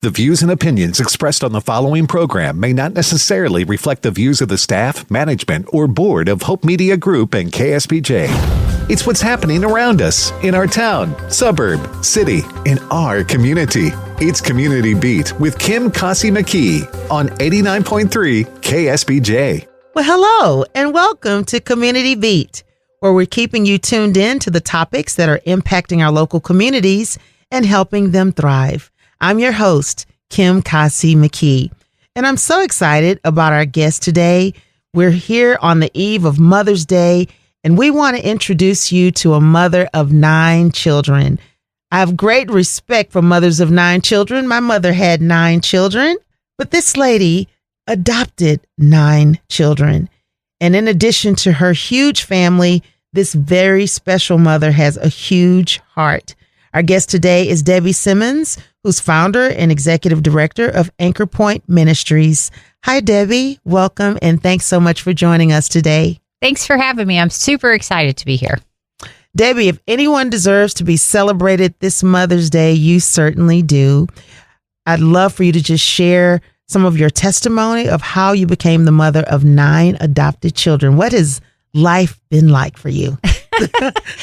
The views and opinions expressed on the following program may not necessarily reflect the views of the staff, management, or board of Hope Media Group and KSBJ. It's what's happening around us, in our town, suburb, city, in our community. It's Community Beat with Kim Kasi McKee on 89.3 KSBJ. Well, hello, and welcome to Community Beat, where we're keeping you tuned in to the topics that are impacting our local communities and helping them thrive. I'm your host, Kim Kasi McKee, and I'm so excited about our guest today. We're here on the eve of Mother's Day, and we want to introduce you to a mother of 9 children. I have great respect for mothers of 9 children. My mother had 9 children, but this lady adopted 9 children. And in addition to her huge family, this very special mother has a huge heart. Our guest today is Debbie Simmons, who's founder and executive director of Anchor Point Ministries. Hi, Debbie. Welcome, and thanks so much for joining us today. Thanks for having me. I'm super excited to be here. Debbie, if anyone deserves to be celebrated this Mother's Day, you certainly do. I'd love for you to just share some of your testimony of how you became the mother of 9 adopted children. What has life been like for you?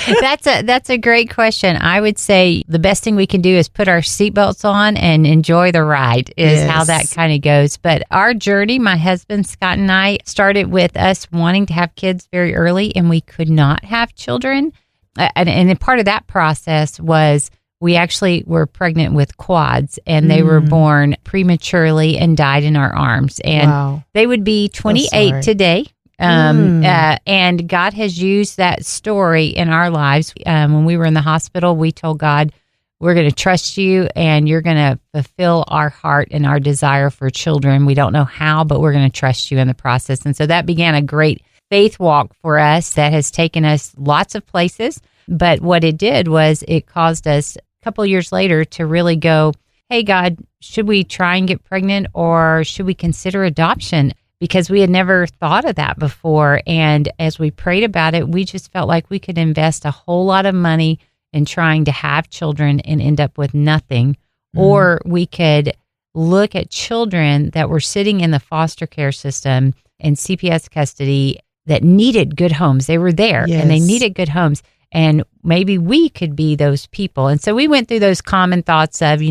That's a great question. I would say the best thing we can do is put our seatbelts on and enjoy the ride is how that kind of goes. But our journey, my husband, Scott, and I started with us wanting to have kids very early, and we could not have children. And part of that process was we actually were pregnant with quads, and they were born prematurely and died in our arms. And they would be 28 today. And God has used that story in our lives. When we were in the hospital, we told God, we're going to trust you and you're going to fulfill our heart and our desire for children. We don't know how, but we're going to trust you in the process. And so that began a great faith walk for us that has taken us lots of places. But what it did was it caused us a couple years later to really go, hey, God, should we try and get pregnant or should we consider adoption? Because we had never thought of that before. And as we prayed about it, we just felt like we could invest a whole lot of money in trying to have children and end up with nothing. Or we could look at children that were sitting in the foster care system in CPS custody that needed good homes. They were there and they needed good homes. And maybe we could be those people. And so we went through those common thoughts of,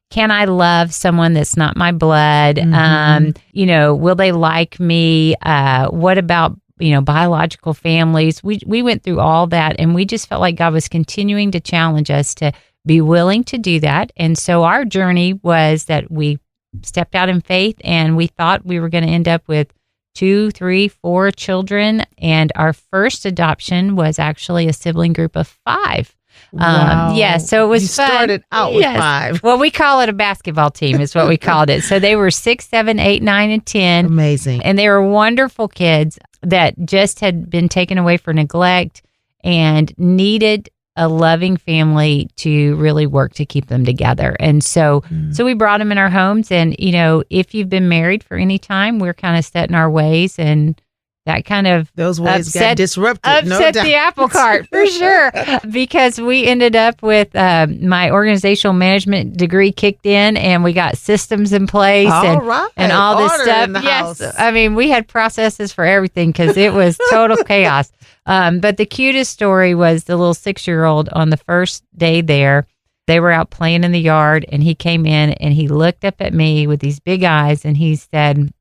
can I love someone that's not my blood? Will they like me? What about, biological families? We went through all that, and we just felt like God was continuing to challenge us to be willing to do that. And so our journey was that we stepped out in faith, and we thought we were going to end up with 2, 3, 4 children. And our first adoption was actually a sibling group of 5. Wow. So it was fun. You started out with 5. Well, we call it a basketball team is what we called it. So they were 6, 7, 8, 9, and 10. Amazing. And they were wonderful kids that just had been taken away for neglect and needed a loving family to really work to keep them together. And so we brought them in our homes. And, if you've been married for any time, we're kind of set in our ways, and that kind of those ways got disrupted. Upset the apple cart for sure, because we ended up with my organizational management degree kicked in, and we got systems in place and all this stuff. House. I mean, we had processes for everything because it was total chaos. But the cutest story was the little 6-year-old on the first day there. They were out playing in the yard, and he came in and he looked up at me with these big eyes, and he said,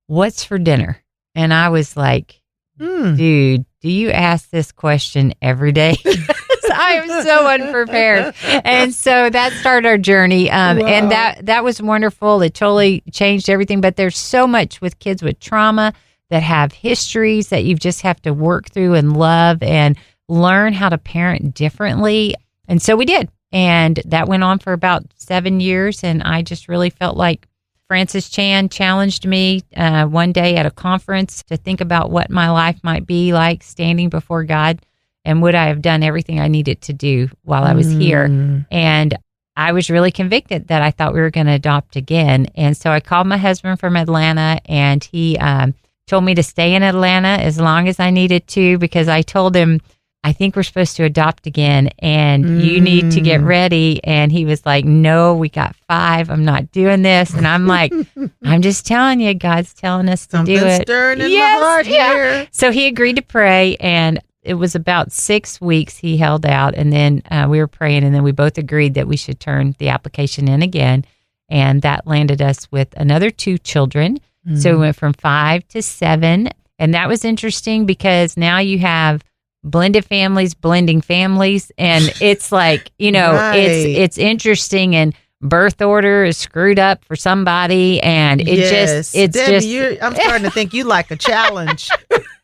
"What's for dinner?" And I was like, dude, do you ask this question every day? I am so unprepared. And so that started our journey. And that was wonderful. It totally changed everything. But there's so much with kids with trauma that have histories that you just have to work through and love and learn how to parent differently. And so we did. And that went on for about 7 years. And I just really felt like Francis Chan challenged me one day at a conference to think about what my life might be like standing before God, and would I have done everything I needed to do while I was here. And I was really convicted that I thought we were going to adopt again. And so I called my husband from Atlanta, and he told me to stay in Atlanta as long as I needed to, because I told him I think we're supposed to adopt again, and you need to get ready. And he was like, no, we got 5. I'm not doing this. And I'm like, I'm just telling you, God's telling us to do it. Something stirring in my heart here. So he agreed to pray, and it was about 6 weeks he held out, and then we were praying, and then we both agreed that we should turn the application in again, and that landed us with another 2 children. So we went from 5 to 7, and that was interesting because now you have blended families, blending families, and it's like, it's interesting, and birth order is screwed up for somebody, and it's Debbie, I'm starting to think you like a challenge.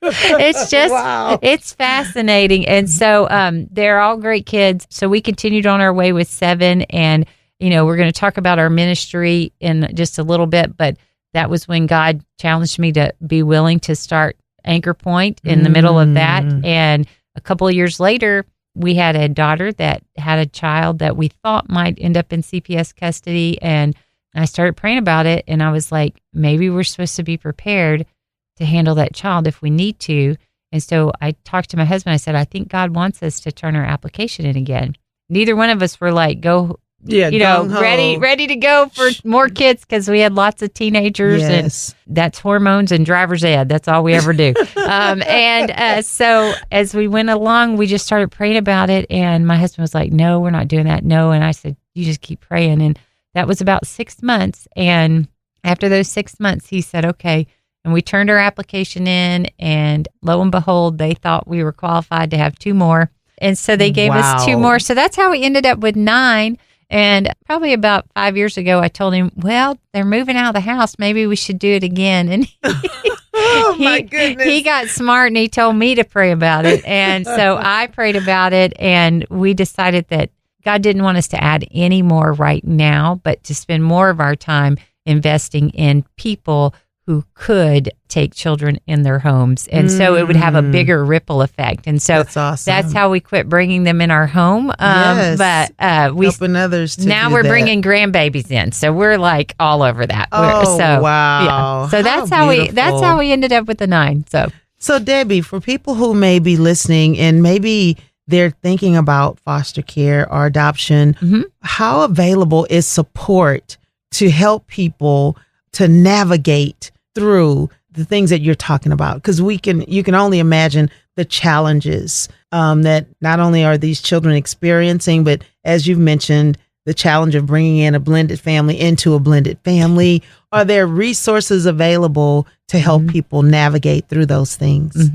It's just it's fascinating. And so they're all great kids. So we continued on our way with 7, and we're going to talk about our ministry in just a little bit, but that was when God challenged me to be willing to start Anchor Point in the middle of that. And a couple of years later, we had a daughter that had a child that we thought might end up in CPS custody. And I started praying about it. And I was like, maybe we're supposed to be prepared to handle that child if we need to. And so I talked to my husband. I said, I think God wants us to turn our application in again. Neither one of us were like, go, ready to go for more kids, because we had lots of teenagers, and that's hormones and driver's ed. That's all we ever do. So as we went along, we just started praying about it. And my husband was like, no, we're not doing that. No. And I said, you just keep praying. And that was about 6 months. And after those 6 months, he said, okay. And we turned our application in, and lo and behold, they thought we were qualified to have 2 more. And so they gave us 2 more. So that's how we ended up with 9. And probably about 5 years ago, I told him, well, they're moving out of the house. Maybe we should do it again. And my goodness. He got smart, and he told me to pray about it. And so I prayed about it, and we decided that God didn't want us to add any more right now, but to spend more of our time investing in people who could take children in their homes. And so it would have a bigger ripple effect. And so that's awesome. That's how we quit bringing them in our home. But we helping others to now do we're that. bringing grandbabies in. So we're like all over that. Oh, wow. Yeah. So that's how we ended up with the 9. So Debbie, for people who may be listening and maybe they're thinking about foster care or adoption, how available is support to help people to navigate through the things that you're talking about? Because you can only imagine the challenges that not only are these children experiencing, but as you've mentioned, the challenge of bringing in a blended family into a blended family. Are there resources available to help people navigate through those things?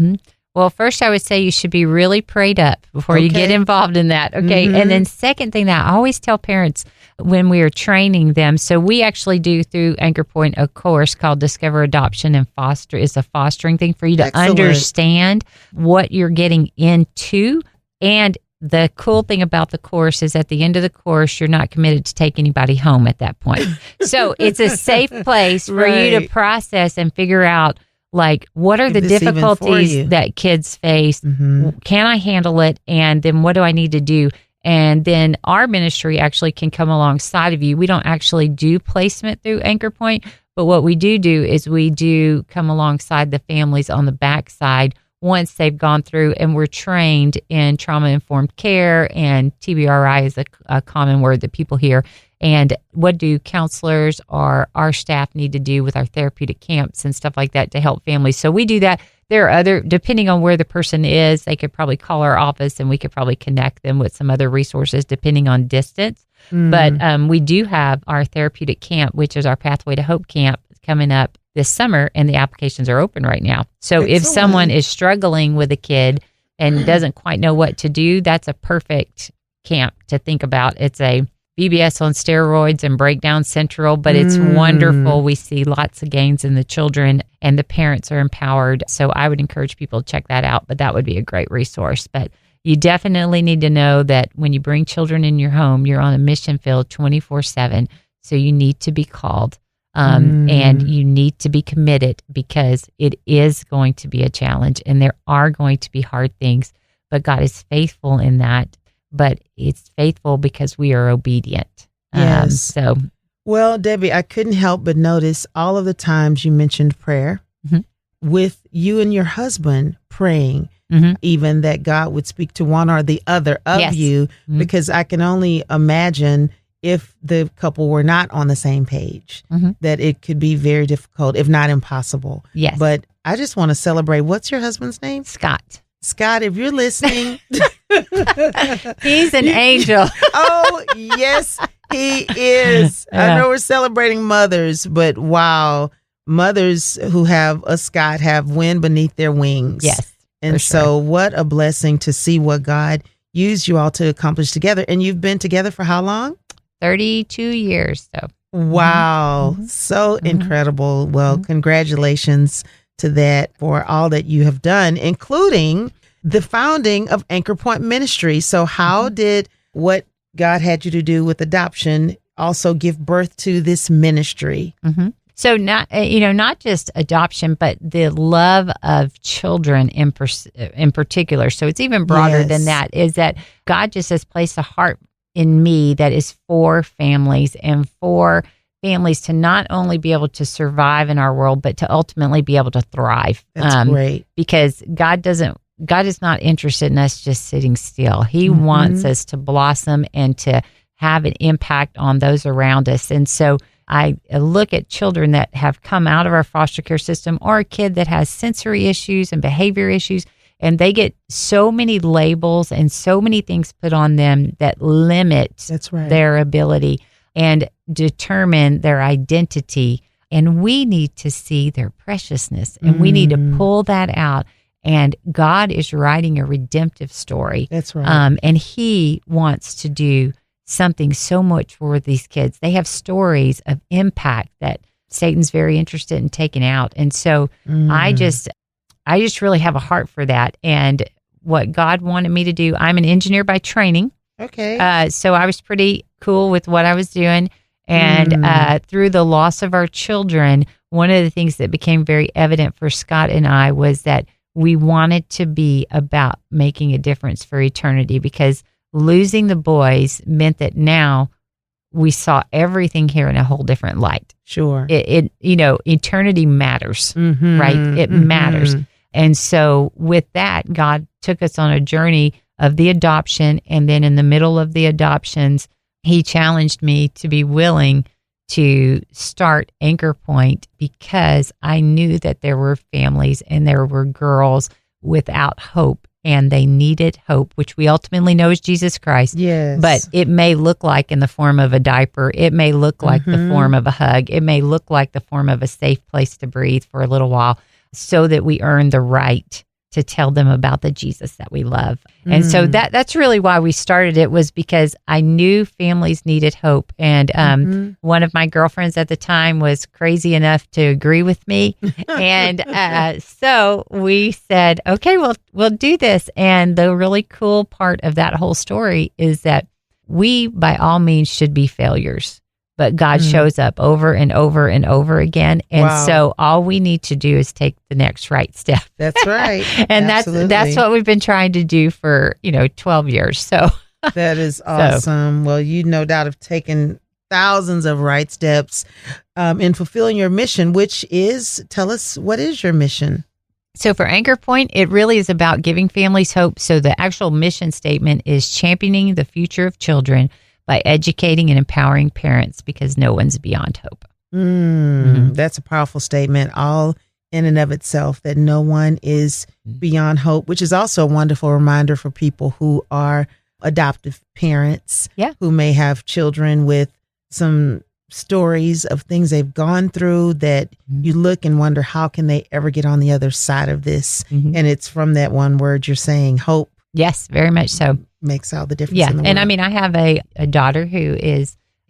Well, first I would say you should be really prayed up before you get involved in that. Okay. And then second thing that I always tell parents when we are training them. So we actually do through Anchor Point a course called Discover Adoption and Foster. It's a fostering thing for you to understand what you're getting into. And the cool thing about the course is at the end of the course, you're not committed to take anybody home at that point. So it's a safe place for you to process and figure out, like, what are the difficulties that kids face? Can I handle it? And then what do I need to do? And then our ministry actually can come alongside of you. We don't actually do placement through Anchor Point, but what we do is we do come alongside the families on the backside once they've gone through, and we're trained in trauma-informed care, and TBRI is a common word that people hear. And what do counselors or our staff need to do with our therapeutic camps and stuff like that to help families? So we do that. There are other, depending on where the person is, they could probably call our office and we could probably connect them with some other resources depending on distance. But we do have our therapeutic camp, which is our Pathway to Hope camp, coming up this summer, and the applications are open right now. So if someone is struggling with a kid and doesn't quite know what to do, that's a perfect camp to think about. It's a VBS on steroids and Breakdown Central, but it's wonderful. We see lots of gains in the children, and the parents are empowered. So I would encourage people to check that out, but that would be a great resource. But you definitely need to know that when you bring children in your home, you're on a mission field 24/7. So you need to be called and you need to be committed, because it is going to be a challenge and there are going to be hard things, but God is faithful in that. But it's faithful because we are obedient. Yes. Well, Debbie, I couldn't help but notice all of the times you mentioned prayer with you and your husband praying. even that God would speak to one or the other of you, because I can only imagine if the couple were not on the same page, that it could be very difficult, if not impossible. Yes. But I just want to celebrate. What's your husband's name? Scott. Scott, if you're listening. He's an angel. Oh, yes, he is. Yeah. I know we're celebrating mothers, but wow, mothers who have a Scott have wind beneath their wings. Yes. And so what a blessing to see what God used you all to accomplish together. And you've been together for how long? 32 years. So. Wow. So incredible. Well, congratulations to that for all that you have done, including the founding of Anchor Point Ministries. So how did what God had you to do with adoption also give birth to this ministry? So not just adoption, but the love of children in particular. So it's even broader than that, is that God just has placed a heart in me that is for families, and for families to not only be able to survive in our world, but to ultimately be able to thrive. That's great. Because God is not interested in us just sitting still. He wants us to blossom and to have an impact on those around us. And so I look at children that have come out of our foster care system, or a kid that has sensory issues and behavior issues, and they get so many labels and so many things put on them that limit their ability and determine their identity. And we need to see their preciousness, and we need to pull that out. And God is writing a redemptive story. That's right. And He wants to do something so much for these kids. They have stories of impact that Satan's very interested in taking out. And so I just really have a heart for that. And what God wanted me to do, I'm an engineer by training. Okay. So I was pretty cool with what I was doing. And through the loss of our children, one of the things that became very evident for Scott and I was that we wanted to be about making a difference for eternity, because losing the boys meant that now we saw everything here in a whole different light. Sure. Eternity matters, right? It matters. And so with that, God took us on a journey of the adoption. And then in the middle of the adoptions, He challenged me to be willing to start Anchor Point, because I knew that there were families and there were girls without hope, and they needed hope, which we ultimately know is Jesus Christ. Yes. But it may look like in the form of a diaper. It may look like the form of a hug. It may look like the form of a safe place to breathe for a little while, so that we earn the right to tell them about the Jesus that we love. And so that's really why we started it, was because I knew families needed hope. And one of my girlfriends at the time was crazy enough to agree with me. And so we said, okay, we'll do this. And the really cool part of that whole story is that we, by all means, should be failures. But God shows up over and over and over again. And so all we need to do is take the next right step. That's right. And that's what we've been trying to do for, 12 years. So that is awesome. Well, you no doubt have taken thousands of right steps in fulfilling your mission, which is, tell us, what is your mission? So for Anchor Point, it really is about giving families hope. So the actual mission statement is championing the future of children by educating and empowering parents, because no one's beyond hope. That's a powerful statement, all in and of itself, that no one is beyond hope, which is also a wonderful reminder for people who are adoptive parents, who may have children with some stories of things they've gone through that you look and wonder, how can they ever get on the other side of this? And it's from that one word you're saying, hope. Yes, very much so. Makes all the difference in the world. And I mean, I have a daughter who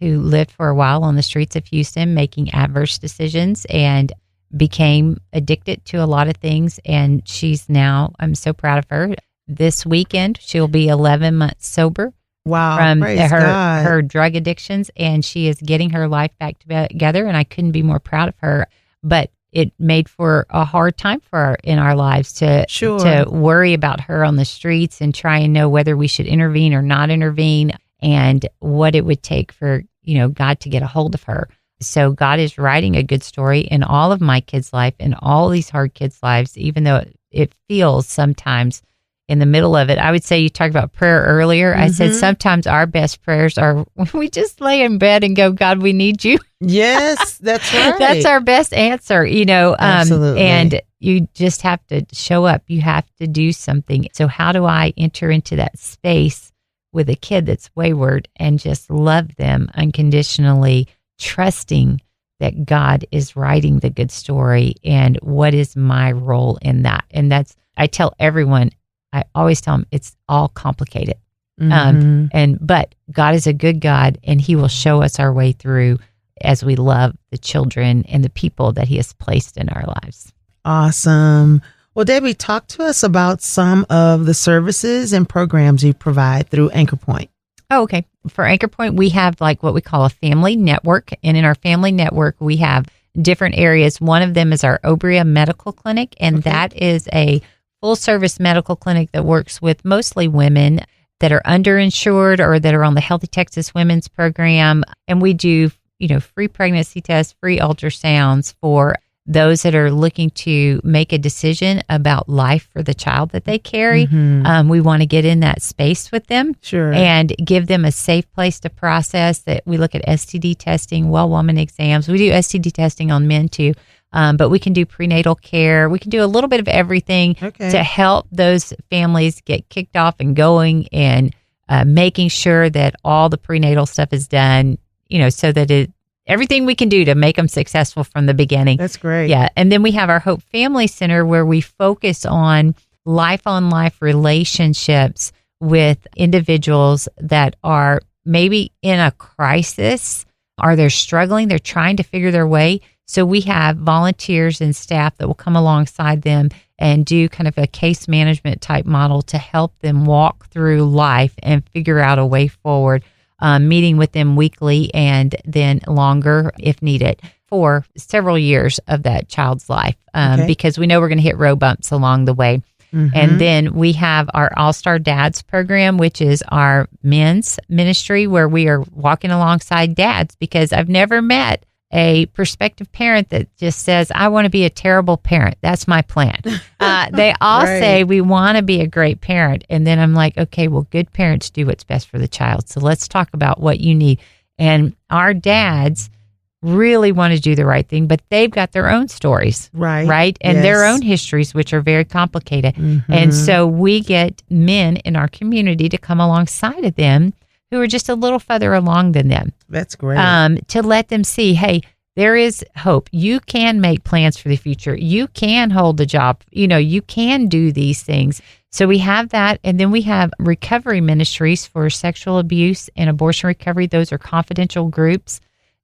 lived for a while on the streets of Houston, making adverse decisions, and became addicted to a lot of things. And she's now, I'm so proud of her. This weekend, she'll be 11 months sober. Wow. From praise God. her drug addictions, and she is getting her life back together. And I couldn't be more proud of her. But it made for a hard time for her in our lives to worry about her on the streets and try and know whether we should intervene or not intervene, and what it would take for, God to get a hold of her. So God is writing a good story in all of my kids' life and all these hard kids' lives, even though it feels sometimes in the middle of it. I would say you talked about prayer earlier. I said sometimes our best prayers are when we just lay in bed and go, God, we need you. Yes, that's right. That's our best answer, Absolutely. and you just have to show up. You have to do something. So how do I enter into that space with a kid that's wayward and just love them unconditionally, trusting that God is writing the good story, and what is my role in that? And I tell everyone, I always tell them it's all complicated. But God is a good God, and He will show us our way through as we love the children and the people that He has placed in our lives. Awesome. Well, Debbie, talk to us about some of the services and programs you provide through Anchor Point. Oh, okay. For Anchor Point, we have like what we call a family network. And in our family network, we have different areas. One of them is our Obria Medical Clinic. And that is a full service medical clinic that works with mostly women that are underinsured or that are on the Healthy Texas Women's Program. And we do, free pregnancy tests, free ultrasounds for those that are looking to make a decision about life for the child that they carry. We want to get in that space with them and give them a safe place to process that. We look at STD testing, well woman exams. We do STD testing on men too, but we can do prenatal care. We can do a little bit of everything to help those families get kicked off and going, and making sure that all the prenatal stuff is done, so that everything we can do to make them successful from the beginning. That's great. Yeah. And then we have our Hope Family Center, where we focus on life relationships with individuals that are maybe in a crisis, or they're struggling, they're trying to figure their way. So we have volunteers and staff that will come alongside them and do kind of a case management type model to help them walk through life and figure out a way forward. Meeting with them weekly and then longer if needed for several years of that child's life, because we know we're going to hit road bumps along the way. And then we have our All-Star Dads program, which is our men's ministry, where we are walking alongside dads, because I've never met a prospective parent that just says, I want to be a terrible parent. That's my plan. They all say we want to be a great parent. And then I'm like, okay, well, good parents do what's best for the child. So let's talk about what you need. And our dads really want to do the right thing, but they've got their own stories, right? And their own histories, which are very complicated. And so we get men in our community to come alongside of them who are just a little further along than them. That's great. To let them see, hey, there is hope. You can make plans for the future. You can hold a job. You can do these things. So we have that. And then we have recovery ministries for sexual abuse and abortion recovery. Those are confidential groups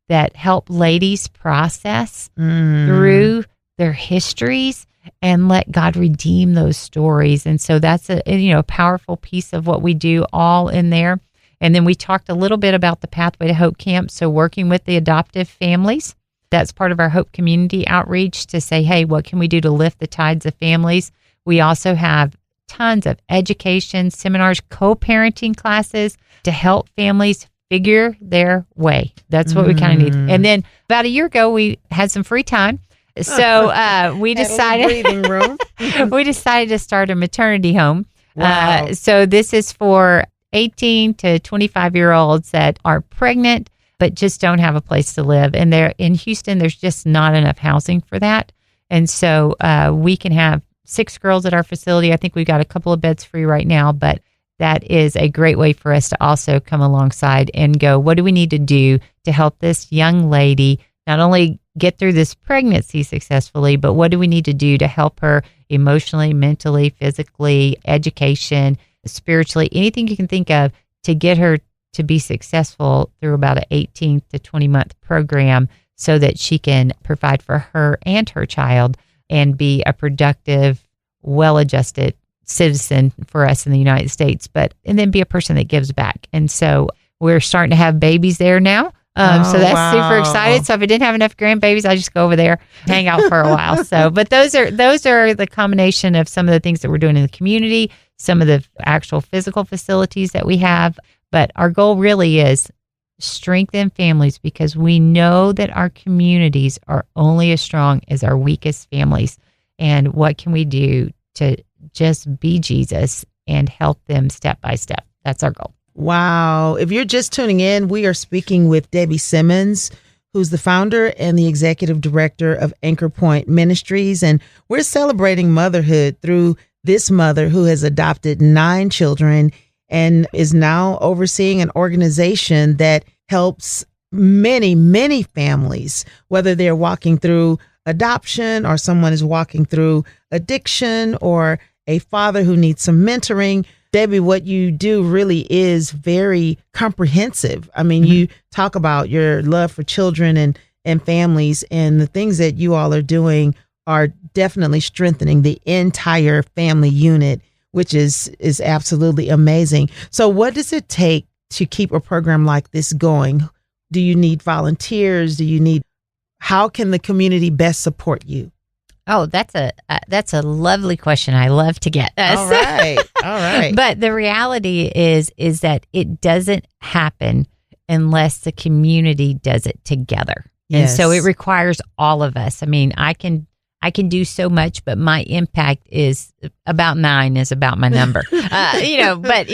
that help ladies process through their histories and let God redeem those stories. And so that's a powerful piece of what we do all in there. And then we talked a little bit about the Pathway to Hope Camp. So working with the adoptive families, that's part of our Hope Community outreach to say, hey, what can we do to lift the tides of families? We also have tons of education, seminars, co-parenting classes to help families figure their way. That's what we kind of need. And then about a year ago, we had some free time. So we decided we decided to start a maternity home. Wow. So this is for 18 to 25-year-olds that are pregnant but just don't have a place to live. And they're in Houston, there's just not enough housing for that. And so we can have 6 girls at our facility. I think we've got a couple of beds free right now, but that is a great way for us to also come alongside and go, what do we need to do to help this young lady not only get through this pregnancy successfully, but what do we need to do to help her emotionally, mentally, physically, education, spiritually, anything you can think of to get her to be successful through about an 18 to 20 month program so that she can provide for her and her child and be a productive, well-adjusted citizen for us in the United States, and then be a person that gives back. And so we're starting to have babies there now. So that's super excited. So if I didn't have enough grandbabies, I just go over there, hang out for a while. So, but those are the combination of some of the things that we're doing in the community, some of the actual physical facilities that we have. But our goal really is strengthen families, because we know that our communities are only as strong as our weakest families. And what can we do to just be Jesus and help them step by step. That's our goal. Wow. If you're just tuning in, we are speaking with Debbie Simmons, who's the founder and the executive director of Anchor Point Ministries. And we're celebrating motherhood through this mother who has adopted 9 children and is now overseeing an organization that helps many, many families, whether they're walking through adoption or someone is walking through addiction or a father who needs some mentoring. Debbie, what you do really is very comprehensive. I mean, you talk about your love for children and families, and the things that you all are doing are definitely strengthening the entire family unit, which is absolutely amazing. So what does it take to keep a program like this going? Do you need volunteers? How can the community best support you? Oh, that's a lovely question. I love to get. All right. But the reality is that it doesn't happen unless the community does it together. Yes. And so it requires all of us. I mean, I can do so much, but my impact is about 9 is about my number. But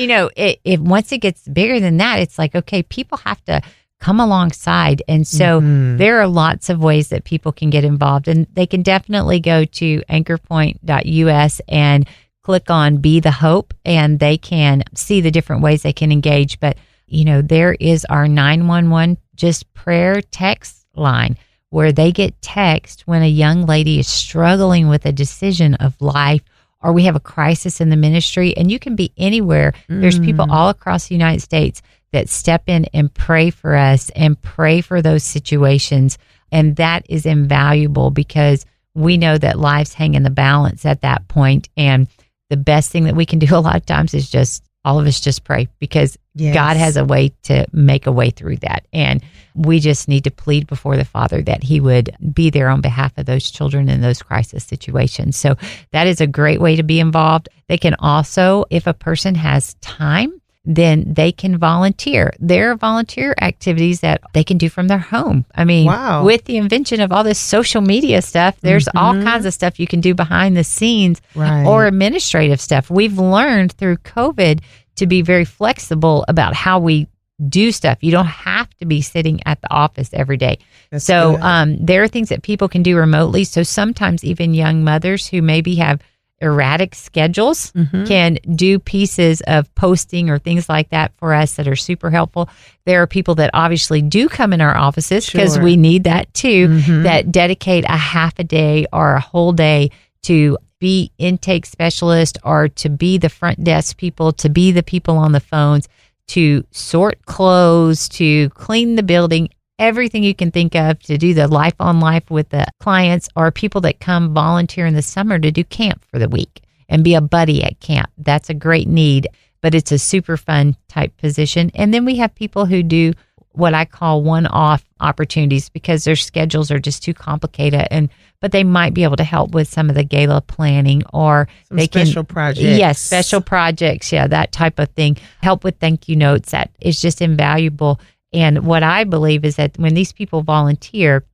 once it gets bigger than that, it's like, okay, people have to come alongside. And so there are lots of ways that people can get involved, and they can definitely go to anchorpoint.us and click on Be the Hope, and they can see the different ways they can engage. But, there is our 911 just prayer text line where they get text when a young lady is struggling with a decision of life, or we have a crisis in the ministry, and you can be anywhere. There's people all across the United States that step in and pray for us and pray for those situations. And that is invaluable because we know that lives hang in the balance at that point. And the best thing that we can do a lot of times is just all of us just pray, because God has a way to make a way through that. And we just need to plead before the Father that He would be there on behalf of those children in those crisis situations. So that is a great way to be involved. They can also, if a person has time, then they can volunteer. There are volunteer activities that they can do from their home. I mean, with the invention of all this social media stuff, there's all kinds of stuff you can do behind the scenes or administrative stuff. We've learned through COVID to be very flexible about how we do stuff. You don't have to be sitting at the office every day. There are things that people can do remotely. So sometimes even young mothers who maybe have erratic schedules can do pieces of posting or things like that for us that are super helpful. There are people that obviously do come in our offices because we need that too, that dedicate a half a day or a whole day to be intake specialist or to be the front desk people, to be the people on the phones, to sort clothes, to clean the building, everything you can think of, to do the life on life with the clients, or people that come volunteer in the summer to do camp for the week and be a buddy at camp. That's a great need, but it's a super fun type position. And then we have people who do what I call one-off opportunities because their schedules are just too complicated, but they might be able to help with some of the gala planning or special projects. Yes, special projects. Yeah, that type of thing. Help with thank you notes. That is just invaluable. And what I believe is that when these people volunteer,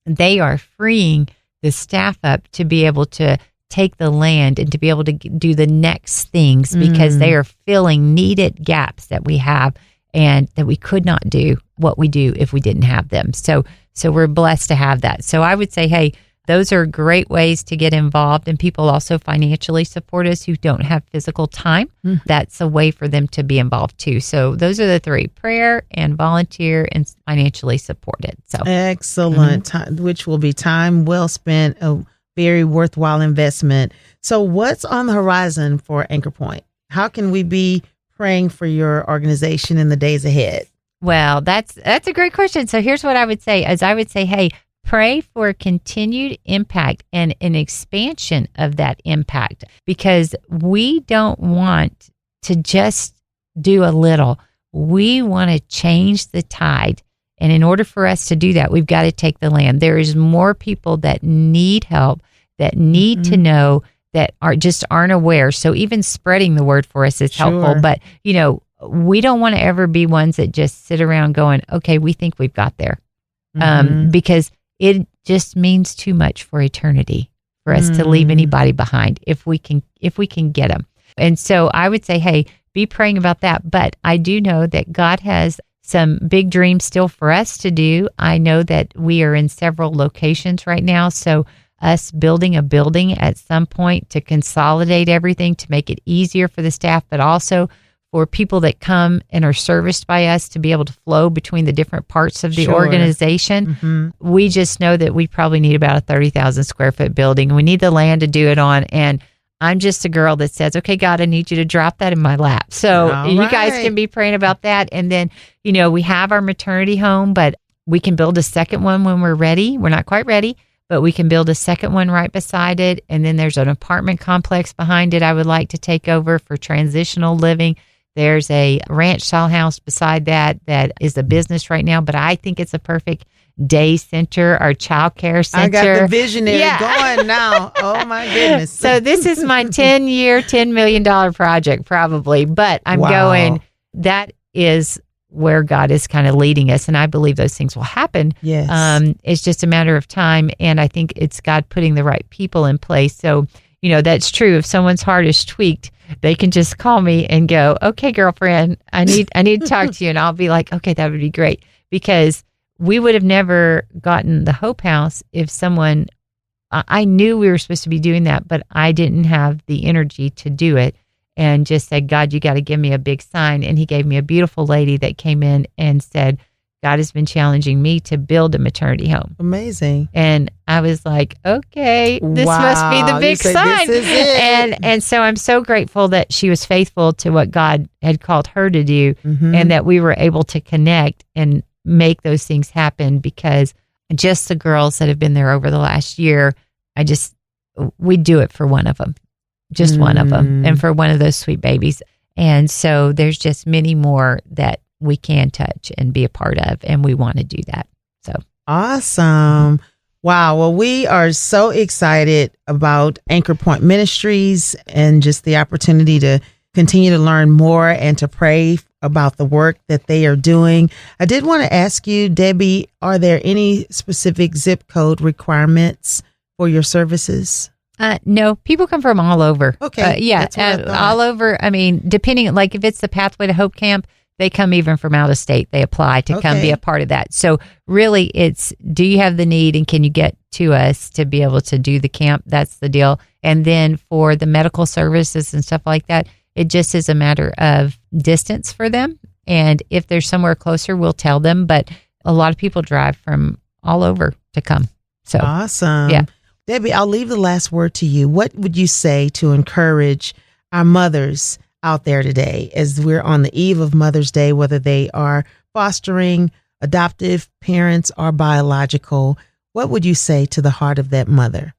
they are freeing the staff up to be able to take the land and to be able to do the next things because they are filling needed gaps that we have and that we could not do what we do if we didn't have them. So we're blessed to have that. So I would say, hey, those are great ways to get involved, and people also financially support us who don't have physical time. That's a way for them to be involved too. So those are the 3: prayer and volunteer and financially supported. So excellent, which will be time well spent, a very worthwhile investment. So what's on the horizon for Anchor Point? How can we be praying for your organization in the days ahead? Well, that's a great question. So here's what I would say, hey, pray for continued impact and an expansion of that impact, because we don't want to just do a little. We want to change the tide. And in order for us to do that, we've got to take the land. There is more people that need help, that need to know, that aren't aware. So even spreading the word for us is helpful. But, we don't want to ever be ones that just sit around going, okay, we think we've got there. Because it just means too much for eternity for us to leave anybody behind if we can get them. And so I would say, hey, be praying about that. But I do know that God has some big dreams still for us to do. I know that we are in several locations right now. So us building a building at some point to consolidate everything, to make it easier for the staff, but also for people that come and are serviced by us to be able to flow between the different parts of the organization. We just know that we probably need about a 30,000 square foot building. We need the land to do it on. And I'm just a girl that says, okay, God, I need you to drop that in my lap. So you guys can be praying about that. And then, we have our maternity home, but we can build a second one when we're ready. We're not quite ready, but we can build a second one right beside it. And then there's an apartment complex behind it I would like to take over for transitional living. There's a ranch style house beside that is a business right now, but I think it's a perfect day center or child care center. I got the visionary going now. Oh my goodness. So this is my 10-year, $10 million project probably, but I'm going, that is where God is kind of leading us. And I believe those things will happen. Yes. It's just a matter of time. And I think it's God putting the right people in place. So, that's true. If someone's heart is tweaked, they can just call me and go, okay, girlfriend, I need to talk to you. And I'll be like, okay, that would be great. Because we would have never gotten the Hope House if someone, I knew we were supposed to be doing that, but I didn't have the energy to do it, and just said, God, you got to give me a big sign. And he gave me a beautiful lady that came in and said, God has been challenging me to build a maternity home. Amazing. And I was like, okay, this must be the big sign. This is it. And so I'm so grateful that she was faithful to what God had called her to do, and that we were able to connect and make those things happen, because just the girls that have been there over the last year, we do it for one of them, just one of them, and for one of those sweet babies. And so there's just many more that we can touch and be a part of, and we want to do that. So awesome. Wow. Well, we are so excited about Anchor Point Ministries and just the opportunity to continue to learn more and to pray about the work that they are doing. I did want to ask you, Debbie, are there any specific zip code requirements for your services? No, people come from all over. Okay. All over. I mean, depending, like if it's the Pathway to Hope Camp, they come even from out of state. They apply to come be a part of that. So really it's, do you have the need and can you get to us to be able to do the camp? That's the deal. And then for the medical services and stuff like that, it just is a matter of distance for them. And if there's somewhere closer, we'll tell them. But a lot of people drive from all over to come. So awesome. Yeah. Debbie, I'll leave the last word to you. What would you say to encourage our mothers out there today as we're on the eve of Mother's Day, whether they are fostering, adoptive parents, or biological? What would you say to the heart of that mother?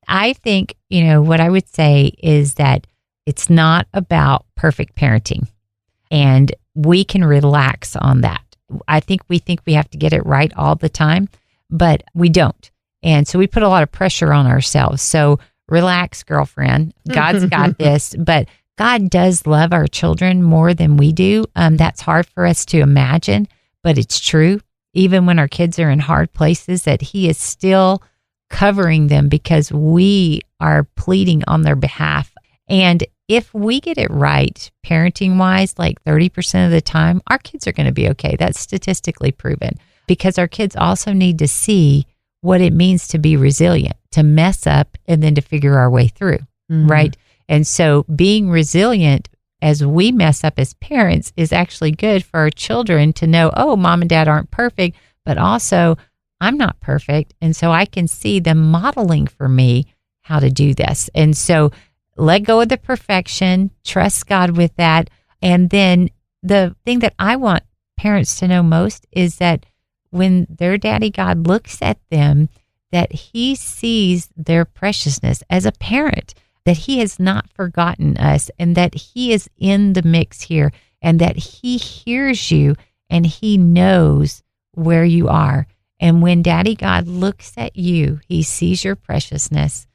I think, what I would say is that it's not about perfect parenting, and we can relax on that. I think we have to get it right all the time, but we don't. And so we put a lot of pressure on ourselves. So relax, girlfriend. God's got this, but God does love our children more than we do. That's hard for us to imagine, but it's true. Even when our kids are in hard places, that he is still covering them because we are pleading on their behalf. And if we get it right, parenting wise, like 30% of the time, our kids are going to be okay. That's statistically proven, because our kids also need to see what it means to be resilient, to mess up and then to figure our way through, right? And so being resilient as we mess up as parents is actually good for our children to know, oh, mom and dad aren't perfect, but also I'm not perfect. And so I can see them modeling for me how to do this. And so let go of the perfection, trust God with that. And then the thing that I want parents to know most is that when their daddy God looks at them, that he sees their preciousness as a parent, that he has not forgotten us, and that he is in the mix here, and that he hears you and he knows where you are. And when Daddy God looks at you, he sees your preciousness,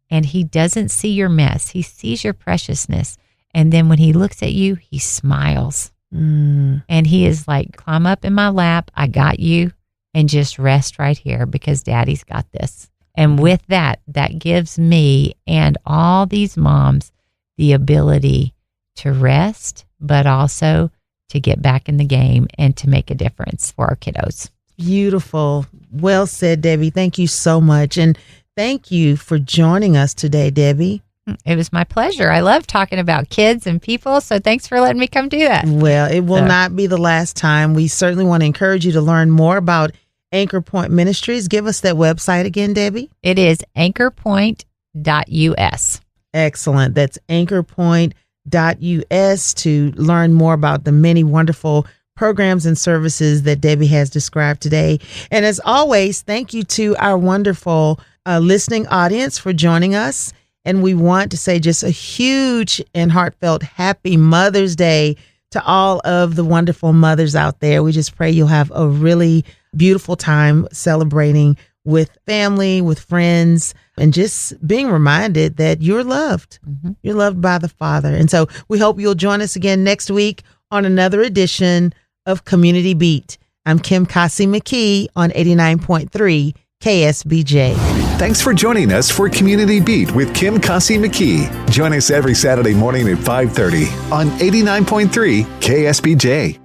and he doesn't see your mess. He sees your preciousness. And then when he looks at you, he smiles. And he is like, climb up in my lap. I got you. And just rest right here because Daddy's got this. And with that, that gives me and all these moms the ability to rest, but also to get back in the game and to make a difference for our kiddos. Beautiful. Well said, Debbie. Thank you so much. And thank you for joining us today, Debbie. It was my pleasure. I love talking about kids and people, so thanks for letting me come do that. Well, it will not be the last time. We certainly want to encourage you to learn more about Anchor Point Ministries. Give us that website again, Debbie. It is anchorpoint.us. Excellent. That's anchorpoint.us to learn more about the many wonderful programs and services that Debbie has described today. And as always, thank you to our wonderful listening audience for joining us. And we want to say just a huge and heartfelt happy Mother's Day to all of the wonderful mothers out there. We just pray you'll have a really beautiful time celebrating with family, with friends, and just being reminded that you're loved. Mm-hmm. You're loved by the Father. And so we hope you'll join us again next week on another edition of Community Beat. I'm Kim Kasi McKee on 89.3 KSBJ. Thanks for joining us for Community Beat with Kim Kasi McKee. Join us every Saturday morning at 5:30 on 89.3 KSBJ.